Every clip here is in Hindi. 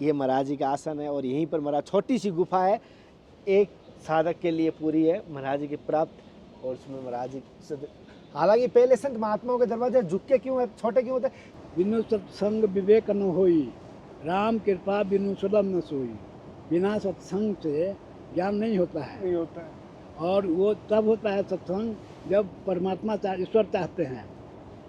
ये महाराज जी का आसन है और यहीं पर महाराज छोटी सी गुफा है, एक साधक के लिए पूरी है महाराज जी की प्राप्त। और उसमें महाराज जी हालांकि पहले संत महात्माओं के दरवाजे झुके क्यों है, छोटे क्यों होते? बिनु सत्संग विवेक न होई, राम कृपा बिनु सुलभ न सोई। बिना सत्संग से ज्ञान नहीं होता है। नहीं होता है। और वो तब होता है सत्संग जब परमात्मा ईश्वर चाहते हैं।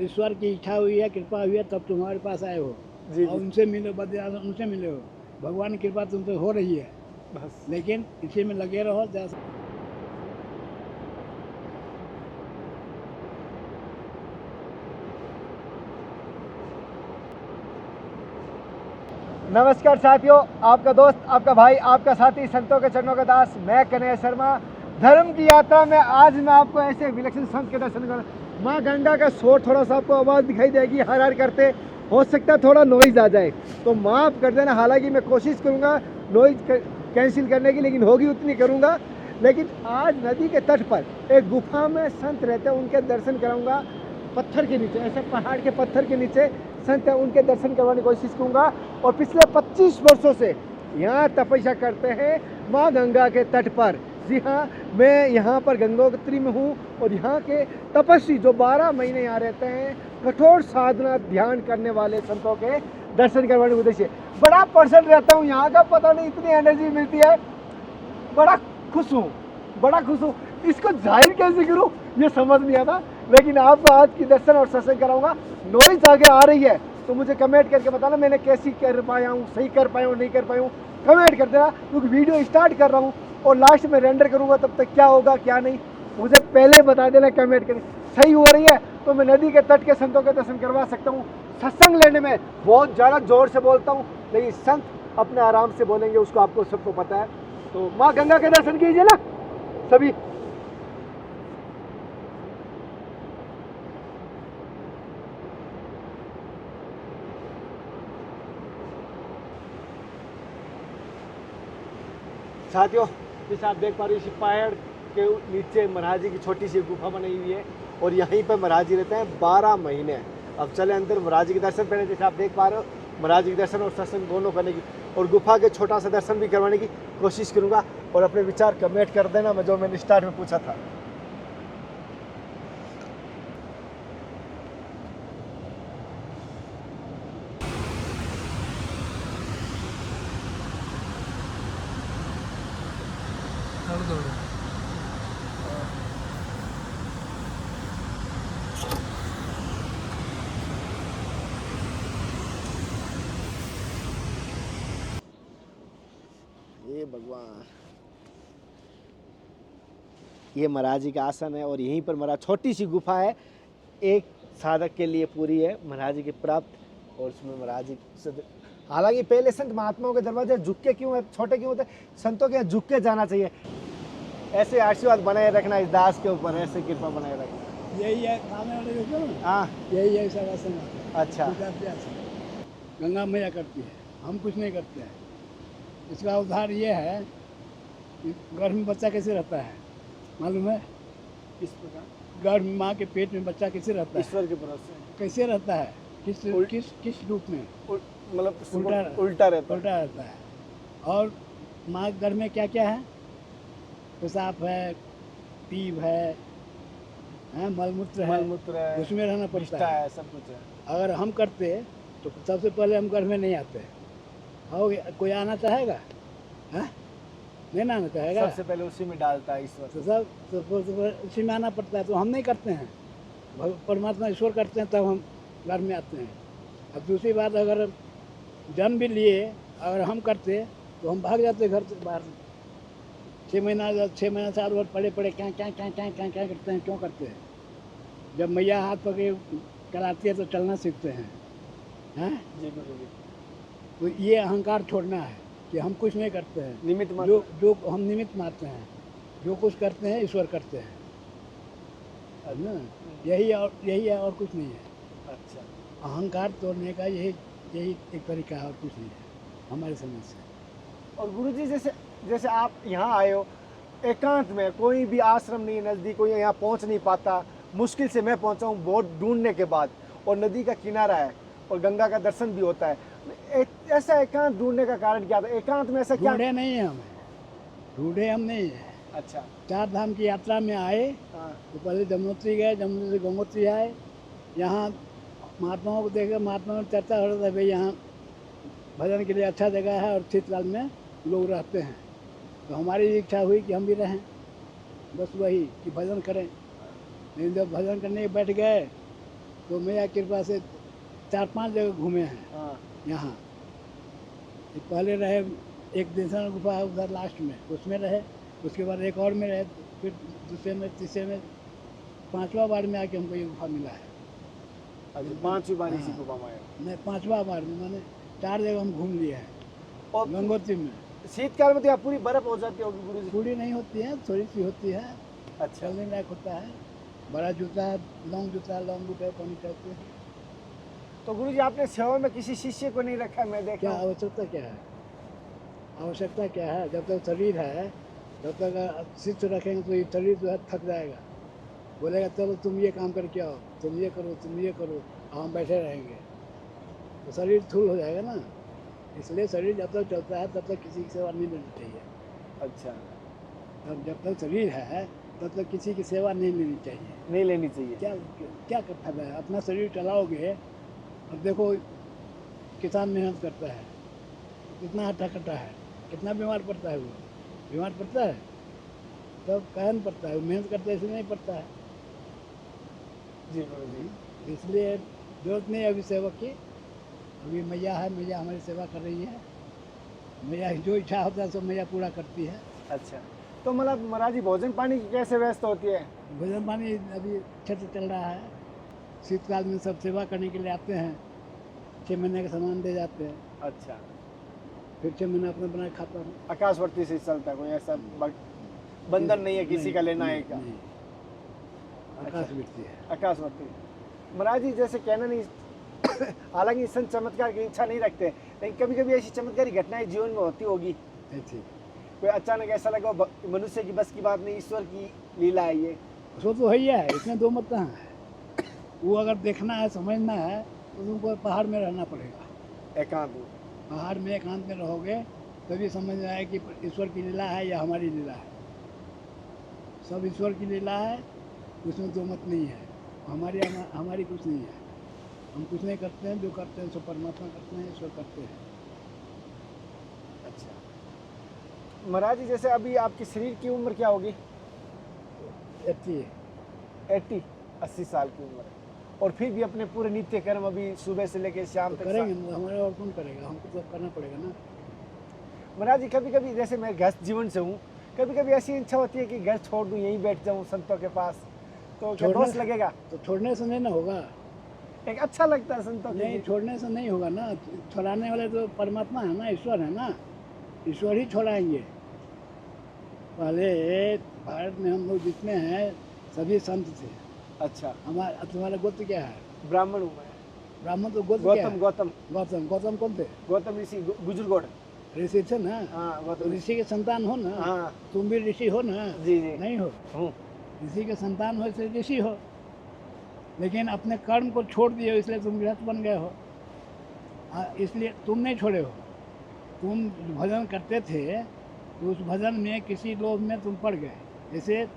ईश्वर की इच्छा हुई है, कृपा हुई है, तब तुम्हारे पास आए हो जी, और उनसे मिले, बदले उनसे मिले हो। भगवान की कृपा तुमसे हो रही है बस। लेकिन इसी में लगे रहो। नमस्कार साथियों, आपका दोस्त, आपका भाई, आपका साथी, संतों के चरणों का दास, मैं कन्हैया शर्मा। धर्म की यात्रा में आज मैं आपको ऐसे विलक्षण संत के दर्शन कर, माँ गंगा का शोर थोड़ा सा आपको आवाज़ दिखाई देगी हर हर करते, हो सकता है थोड़ा नॉइज़ आ जाए तो माफ़ कर देना। हालांकि मैं कोशिश करूँगा नॉइज़ कैंसिल करने की, लेकिन होगी उतनी करूँगा। लेकिन आज नदी के तट पर एक गुफा में संत रहते हैं, उनके दर्शन कराऊँगा। पत्थर के नीचे, ऐसे पहाड़ के पत्थर के नीचे संत है, उनके दर्शन करवाने की कोशिश करूँगा। और पिछले 25 वर्षों से यहाँ तपस्या करते हैं माँ गंगा के तट पर। जी हाँ, मैं यहाँ पर गंगोत्री में हूँ और यहाँ के तपस्वी जो 12 महीने यहाँ रहते हैं, कठोर साधना ध्यान करने वाले संतों के दर्शन करवाने के उद्देश्य बड़ा पर्सन रहता हूँ यहाँ का, पता नहीं इतनी एनर्जी मिलती है, बड़ा खुश हूँ। इसको जाहिर कैसे करूँ ये समझ नहीं आता, लेकिन आपको आज की दर्शन और सत्संग कराऊंगा। नॉइज़ आगे आ रही है तो मुझे कमेंट करके बताना मैंने कैसी कर पाया हूँ, सही कर पाया हूँ, नहीं कर पाया हूँ, कमेंट कर देना। क्योंकि वीडियो स्टार्ट कर रहा हूँ और लास्ट में रेंडर करूँगा, तब तक क्या होगा क्या नहीं मुझे पहले बता देना कमेंट करके। सही हो रही है तो मैं नदी के तट के संतों के दर्शन करवा सकता हूँ। सत्संग लेने में बहुत ज़्यादा जोर से बोलता हूँ, लेकिन संत अपने आराम से बोलेंगे, उसको आपको सबको पता है। तो माँ गंगा के दर्शन कीजिए ना सभी। साथियों, जैसे आप देख पा रहे हो, इस पहाड़ के नीचे महाराज जी की छोटी सी गुफा बनाई हुई है और यहीं पर महाराज जी रहते हैं 12 महीने। अब चले अंदर महाराज जी के दर्शन पहले, जैसे आप देख पा रहे हो महाराज जी के दर्शन और सत्संग दोनों करने की, और गुफा के छोटा सा दर्शन भी करवाने की कोशिश करूँगा। और अपने विचार कमेंट कर देना, मैं जो मैंने स्टार्ट में पूछा था। ये भगवान, ये महाराज जी का आसन है और यहीं पर महाराज छोटी सी गुफा है, एक साधक के लिए पूरी है महाराज जी की प्राप्त। और उसमें महाराज जी हालांकि पहले संत महात्माओं के दरवाजे झुके क्यों है, छोटे क्यों होते? संतों के झुक के जाना चाहिए। ऐसे आशीर्वाद बनाए रखना इस दास के ऊपर, ऐसे कृपा बनाए रखना। यही है, हाँ यही है सब आसन। अच्छा, गंगा मैया करती है, हम कुछ नहीं करते हैं। इसका उदाहरण ये है कि गर्भ में बच्चा कैसे रहता है मालूम है? किस प्रकार? गर्भ में माँ के पेट में बच्चा कैसे रहता है? ईश्वर के भरोसे। कैसे रहता है? किस रूप में? मतलब उल्टा रहता है। और माँ के गर्भ में क्या क्या है? पेशाब है, पीप है, मलमूत्र है, उसमें रहना पड़ता है, सब कुछ है। अगर हम करते तो सबसे पहले हम गर्भ में नहीं आते। और कोई आना चाहेगा? नहीं ना आना चाहेगा। सबसे पहले उसी में डालता है ईश्वर। तो सब उसी में आना पड़ता है, तो हम नहीं करते हैं। परमात्मा ईश्वर करते हैं, तब हम घर में आते हैं। अब दूसरी बात, अगर जन्म भी लिए अगर हम करते तो हम भाग जाते घर से बाहर। 6 महीना 7 वर्ष पड़े क्या करते हैं, क्यों करते हैं? जब मैया हाथ पकड़े कराती है तो चलना सीखते हैं। तो ये अहंकार छोड़ना है कि हम कुछ नहीं करते हैं, निमित्त जो हम निमित्त मानते हैं। जो कुछ करते हैं ईश्वर करते हैं, है ना? यही है और कुछ नहीं है। अच्छा, अहंकार तोड़ने का यही एक तरीका है और कुछ नहीं है हमारे समझ से। और गुरुजी, जैसे आप यहाँ आए हो एकांत में, कोई भी आश्रम नहीं नज़दीक, कोई यहाँ पहुँच नहीं पाता, मुश्किल से मैं पहुँचा हूँ बहुत ढूंढने के बाद, और नदी का किनारा है और गंगा का दर्शन भी होता है। ऐसा एकांत ढूंढने का कारण क्या था? एकांत में ऐसा क्या? ढूंढे नहीं है हमें, ढूंढे हम नहीं है। अच्छा। 4 धाम की यात्रा में आए हाँ। तो पहले जमुनोत्री गए, जमुनोत्री से गंगोत्री आए। यहाँ महात्माओं को देखे, महात्माओं में चर्चा हो रहा था भाई यहाँ भजन के लिए अच्छा जगह है और शीतकाल में लोग रहते हैं। तो हमारी इच्छा हुई कि हम भी रहें, बस वही कि भजन करें। लेकिन जब भजन करने बैठ गए तो मैया कृपा से 4-5 जगह घूमे हैं हाँ। यहाँ। एक पहले रहे, एक दिनसन गुफा है उधर लास्ट में, उसमें रहे। उसके बाद एक और में रहे, फिर दूसरे में, तीसरे में, 5वां बार में आके हमको ये गुफा मिला है। अच्छा, 5वीं बार इसी हाँ। गुफा में आए। नहीं, 5वां बार में, मैंने 4 जगह हम घूम लिए हैं। और गंगोत्री में शीतकाल में तो यहाँ पूरी बर्फ हो जाती होगी गुरु जी? पूरी नहीं होती है, थोड़ी सी होती है, अच्छा। चलने लायक होता है। बड़ा जूता है, लॉन्ग जूता है, लॉन्ग बूट है, पानी चाहते हैं। तो गुरु जी आपने सेवा में किसी शिष्य को नहीं रखा, मैं देखा क्या हूँ। आवश्यकता क्या है? आवश्यकता क्या है? जब तक शरीर है तब तक शिष्य रखेंगे तो ये शरीर जो है थक जाएगा, बोलेगा चलो तुम ये काम करके आओ, तुम ये करो, तुम ये करो, और हम बैठे रहेंगे तो शरीर थूल हो जाएगा ना। इसलिए शरीर जब तक चलता है तब तक किसी की सेवा नहीं लेनी चाहिए। अच्छा। तब जब तक शरीर है तब तक किसी की सेवा नहीं लेनी चाहिए। नहीं लेनी चाहिए। क्या क्या कर फायदा है? अपना शरीर चलाओगे। अब देखो किसान मेहनत करता है, कितना हट्टा कट्टा है, कितना बीमार पड़ता है, वो बीमार पड़ता है तब कहन पड़ता है, वो मेहनत करता है इसलिए नहीं पड़ता है। जी गुरु जी। इसलिए जरूरत नहीं है अभी सेवक की। अभी मैया है, मैया हमारी सेवा कर रही है। मैया जो इच्छा होता है सब मैया पूरा करती है। अच्छा, तो मतलब महाराज जी भोजन पानी की कैसे व्यवस्था होती है? भोजन पानी अभी अच्छे से चल रहा है। शीतकाल में सब सेवा करने के लिए आते हैं, 6 महीने का सामान दे जाते हैं, अच्छा। फिर 6 महीने अपने बना के खाता हूँ। आकाशवर्ती से चलता है, कोई ऐसा बंधन नहीं है किसी का लेना है का? नहीं, आकाश बिकती है। आकाशवर्ती महाराज जी जैसे कहना नहीं, हालांकि संत चमत्कार की इच्छा नहीं रखते, लेकिन कभी कभी ऐसी चमत्कारी घटनाएं जीवन में होती होगी। ऐसी कोई अचानक ऐसा लगा मनुष्य की बस की बात नहीं, ईश्वर की लीला है ये। सो तो है ही है, इसमें दो मत कहाँ है। वो अगर देखना है, समझना है तो तुमको पहाड़ में रहना पड़ेगा। एकांत में। पहाड़ में एकांत में रहोगे तभी समझ में आए कि ईश्वर की लीला है या हमारी लीला है। सब ईश्वर की लीला है, उसमें दो मत नहीं है। हमारी कुछ नहीं है। हम कुछ नहीं करते हैं, जो करते हैं सो परमात्मा करते हैं, ईश्वर करते हैं। अच्छा महाराज जी, जैसे अभी आपके शरीर की उम्र क्या होगी? 80 साल की उम्र है, और फिर भी अपने पूरे नित्य कर्म अभी सुबह से लेकर शाम तो तक करेंगे ना, हमारे और कौन करेगा? हमको तो करना पड़ेगा ना। महाराज जी कभी कभी जैसे मैं गृहस्थ जीवन से हूँ, कभी कभी ऐसी इच्छा होती है कि घर छोड़ दूँ, यहीं बैठ जाऊँ संतों के पास, तो क्या छोड़ने दोष लगेगा? तो छोड़ने से नहीं ना होगा। एक अच्छा लगता है संतों के नहीं, बीच। छोड़ने से नहीं होगा ना। छुड़ाने वाले तो परमात्मा है ना, ईश्वर है ना, ईश्वर ही छुड़ाएंगे। पहले भारत में हम लोग जितने हैं सभी संत थे। अच्छा। तुम्हारा गोत्र क्या है? ब्राह्मण हूँ मैं। ब्राह्मण तो गोत्र क्या है? गौतम गौतम कौन थे? गौतम ऋषि गुजरगोड़। ऋषि थे ना। हाँ तो गौतम ऋषि के संतान हो ना। हाँ तुम भी ऋषि हो ना। जी जी नहीं हो? हूँ। ऋषि के संतान हो इसलिए ऋषि हो, लेकिन अपने कर्म को छोड़ दिए हो इसलिए तुम गृहस्थ बन गए हो। इसलिए तुम नहीं छोड़े हो। तुम भजन करते थे तो उस भजन में किसी लोभ में तुम पड़ गए। जैसे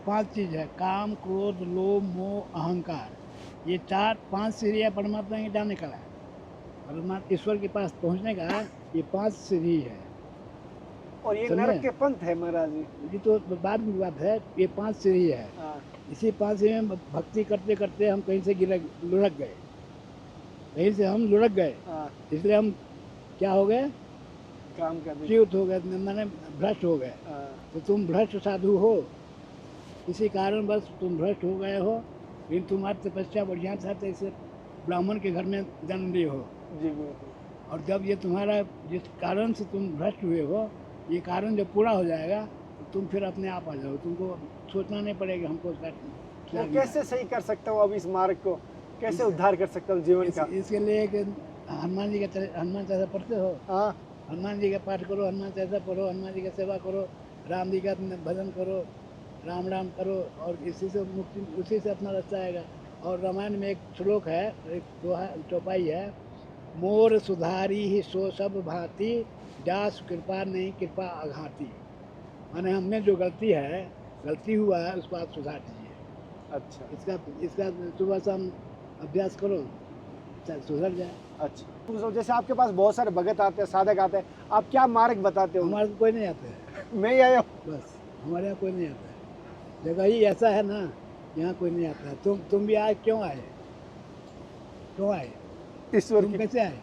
5 चीज़ है, काम, क्रोध, लोभ, मोह, अहंकार। ये 4-5 सीढ़ियाँ परमात्मा के जाने का है। परमात्मा ईश्वर के पास पहुँचने का ये 5 सीढ़ी है। और ये समझे? नरक के पंथ है महाराज जी। ये तो बाद में बात है। ये 5 सीढ़ी है। हाँ। इसी 5 सीढ़ी में भक्ति करते करते हम कहीं से लुढ़क गए, कहीं से हम लुढ़क गए। हाँ। इसलिए हम क्या हो गए? काम कर भी। च्युत हो गए, माने भ्रष्ट हो गए। हाँ। तो तुम भ्रष्ट साधु हो, इसी कारण बस तुम भ्रष्ट हो गए हो। लेकिन तुम्हारी तपस्या बढ़िया था तो इसे ब्राह्मण के घर में जन्म लिए हो। जी बिल्कुल। और जब ये तुम्हारा जिस कारण से तुम भ्रष्ट हुए हो, ये कारण जब पूरा हो जाएगा तो तुम फिर अपने आप आ जाओ। तुमको सोचना नहीं पड़ेगा हमको तो कैसे सही कर सकता हूँ अब इस मार्ग को, कैसे उद्धार कर सकता हूँ जीवन का? इसके लिए एक हनुमान जी का हनुमान चालीसा पढ़ते हो? हाँ। हनुमान जी का पाठ करो, हनुमान चालीसा पढ़ो, हनुमान जी का सेवा करो, राम जी का भजन करो, राम राम करो, और इसी से मुक्ति, उसी से अपना रास्ता आएगा। और रामायण में एक श्लोक है, एक दोहा चौपाई है, मोर सुधारी ही सो सब भांति, दास कृपा नहीं कृपा अघाती। माने हमने जो गलती हुआ है उसको आप सुधार दीजिए। अच्छा इसका इसका सुबह शाम अभ्यास करो, शायद सुधर जाए। अच्छा। तो जैसे आपके पास बहुत सारे भगत आते हैं, साधक आते हैं, आप क्या मार्ग बताते हो? हमारे को कोई नहीं आता है, मैं ही आया हूँ। बस हमारे यहाँ कोई नहीं आता है। जगह ही ऐसा है ना, यहाँ कोई नहीं आता है। तुम भी आए, क्यों आए? क्यों आए? ईश्वर तुम की कैसे आए?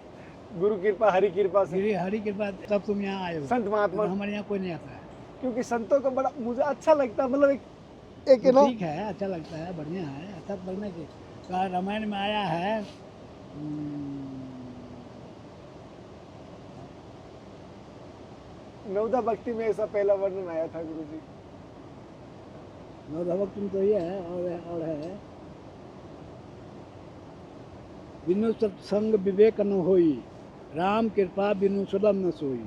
गुरु कृपा, हरि कृपा से, हरि के बाद तब तुम यहाँ आए हो। संत महात्मा, और हमारे यहाँ कोई नहीं आता है। क्योंकि संतों को बड़ा मुझे अच्छा लगता है, मतलब एक है तो ना। ठीक है, अच्छा लगता है, बढ़िया है, अच्छा लगना चाहिए। तो रामायण में आया है, नवदा भक्ति में ऐसा पहला वर्णन आया था गुरु जी। नवधवक तुम तो ये है और है, बिनु सत्संग विवेक न होई, राम कृपा बिनु सुलभ न सोई।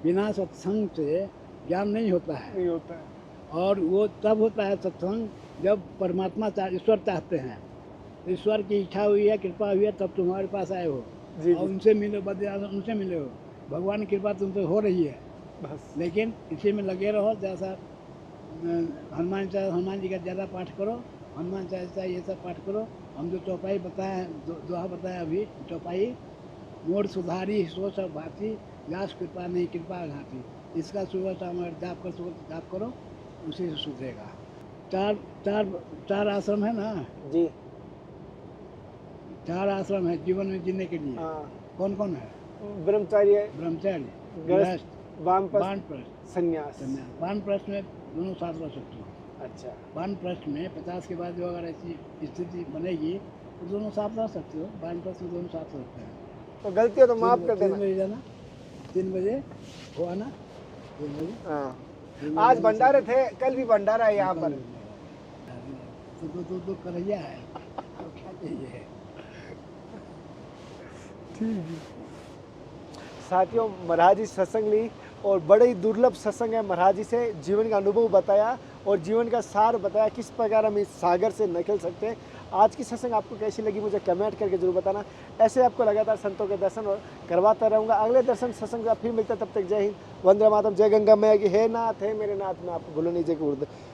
बिना सत्संग से ज्ञान नहीं होता है, नहीं होता है। और वो तब होता है सत्संग जब परमात्मा ईश्वर चाहते हैं। ईश्वर की इच्छा हुई है, कृपा हुई है, तब तुम्हारे पास आए हो जी और जी, उनसे मिलो, बदले उनसे मिले हो। भगवान की कृपा तुम पे हो रही है, बस लेकिन इसी में लगे रहो। जैसा हनुमान जी का ज़्यादा पाठ करो, हनुमान चालीसा ये सब पाठ करो। हम जो चौपाई बताए, दोहा बताए अभी, चौपाई, मोर सुधारी सो सब भांति, व्यास कृपा नहीं कृपा घाती। इसका सुबह शाम अगर जाप करो, उसी से सुधरेगा। चार चार चार आश्रम है ना, जी। 4 आश्रम है जीवन में जीने के लिए। हाँ, कौन कौन है? ब्रह्मचार्य, ब्रह्मचारी, गृहस्थ, गृहस्थ, वानप्रस्थ, वानप्रस्थ, संन्यास। संन्यास। वानप्रस्थ में दोनों साथ रह सकते हो। अच्छा, वानप्रस्थ में 50 के बाद जो अगर ऐसी स्थिति बनेगी तो दोनों साथ रह सकते हो। वानप्रस्थ में दोनों साथ रहते हैं। तो गलती हो तो माफ कर 3 देना। बजे जाना, 3 बजे हो आना, 3 बजे। हाँ, 3 बजे आज जाना, भंडारे थे, कल भी भंडारा है यहाँ पर। तो करैया है, तो क्या चाहिए? साथियों, महाराज जी सत्संग ली और बड़े ही दुर्लभ सत्संग है। महाराज जी से जीवन का अनुभव बताया और जीवन का सार बताया, किस प्रकार हम इस सागर से निकल सकते हैं। आज की सत्संग आपको कैसी लगी मुझे कमेंट करके जरूर बताना। ऐसे आपको लगातार संतों के दर्शन और करवाता रहूँगा। अगले दर्शन सत्संग का फिर मिलता है, तब तक जय हिंद, वंदे मातरम, जय गंगा मैया की। हे नाथ, हे मेरे नाथ, मैं आपको भूलो नहीं, जय गुरुदेव।